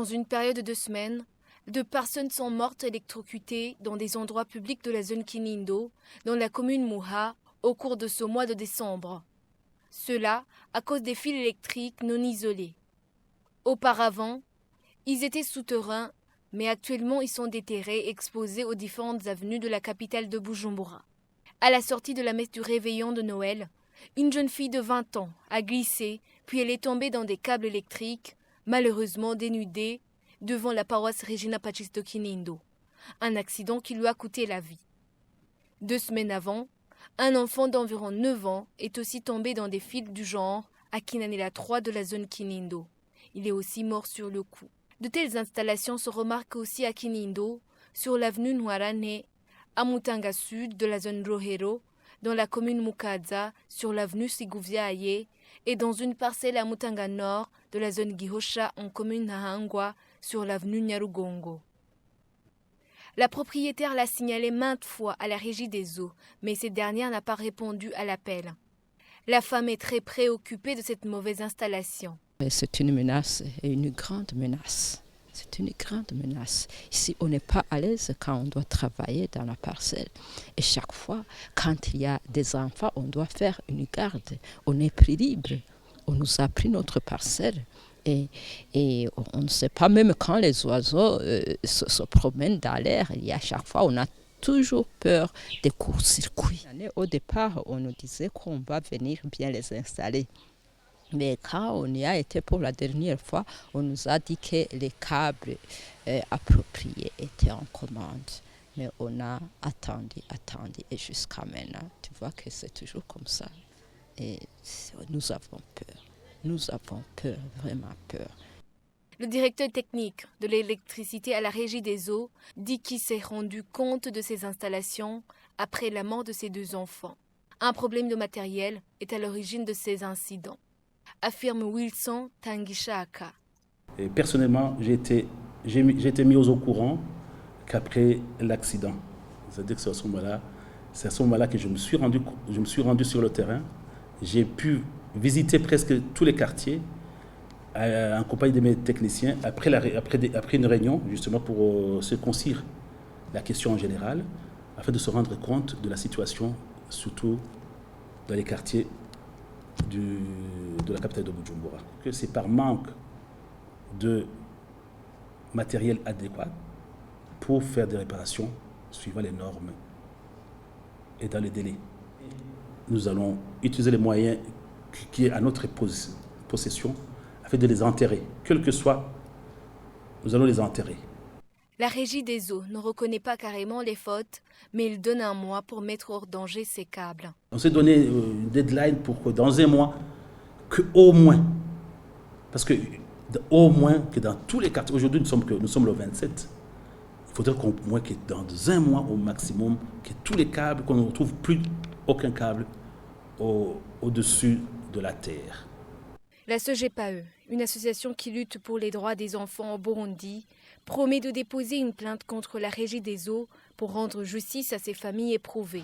une période de semaines, 2 personnes sont mortes électrocutées dans des endroits publics de la zone Kinindo, dans la commune Muha, au cours de ce mois de décembre. Cela à cause des fils électriques non isolés. Auparavant, ils étaient souterrains, mais actuellement ils sont déterrés, exposés aux différentes avenues de la capitale de Bujumbura. À la sortie de la messe du réveillon de Noël, une jeune fille de 20 ans a glissé, puis elle est tombée dans des câbles électriques, malheureusement dénudée, devant la paroisse Regina Pacis de Kinindo. Un accident qui lui a coûté la vie. 2 semaines avant, un enfant d'environ 9 ans est aussi tombé dans des fils du genre à Kinanela 3 de la zone Kinindo. Il est aussi mort sur le coup. De telles installations se remarquent aussi à Kinindo, sur l'avenue Nwarane, à Mutanga Sud de la zone Rohero, dans la commune Mukaza, sur l'avenue Sigouviaye, et dans une parcelle à Mutanga Nord de la zone Gihosha en commune Nahangwa, sur l'avenue Nyarugongo. La propriétaire l'a signalé maintes fois à la régie des eaux, mais cette dernière n'a pas répondu à l'appel. La femme est très préoccupée de cette mauvaise installation. C'est une menace et une grande menace. C'est une grande menace. Ici, on n'est pas à l'aise quand on doit travailler dans la parcelle. Et chaque fois, quand il y a des enfants, on doit faire une garde. On est pris libre. On nous a pris notre parcelle. Et on ne sait pas, même quand les oiseaux se promènent dans l'air, il y a chaque fois, on a toujours peur des courts-circuits. Au départ, on nous disait qu'on va venir bien les installer. Mais quand on y a été pour la dernière fois, on nous a dit que les câbles appropriés étaient en commande. Mais on a attendu, et jusqu'à maintenant, tu vois que c'est toujours comme ça. Et nous avons peur. Nous avons peur, vraiment peur. Le directeur technique de l'électricité à la Régie des eaux dit qu'il s'est rendu compte de ces installations après la mort de ses 2 enfants. Un problème de matériel est à l'origine de ces incidents, affirme Wilson Tangishaka. Et personnellement, j'ai été mis au courant qu'après l'accident. C'est-à-dire que c'est à ce moment-là que je me suis rendu sur le terrain. J'ai pu visiter presque tous les quartiers en compagnie de mes techniciens après une réunion, justement pour circoncire la question en général, afin de se rendre compte de la situation, surtout dans les quartiers de la capitale de Bujumbura. Que c'est par manque de matériel adéquat pour faire des réparations suivant les normes et dans les délais. Nous allons utiliser les moyens qui est à notre possession afin de les enterrer. Quel que soit, nous allons les enterrer. La Régie des eaux ne reconnaît pas carrément les fautes, mais il donne un mois pour mettre hors danger ces câbles. On s'est donné une deadline pour que dans un mois, au moins, parce que au moins que dans tous les quartiers, aujourd'hui nous sommes le 27, il faudrait qu'au moins que dans un mois au maximum, que tous les câbles, qu'on ne retrouve plus aucun câble au-dessus de la terre. La SOGEPAE, une association qui lutte pour les droits des enfants au Burundi, promet de déposer une plainte contre la Régie des eaux pour rendre justice à ces familles éprouvées.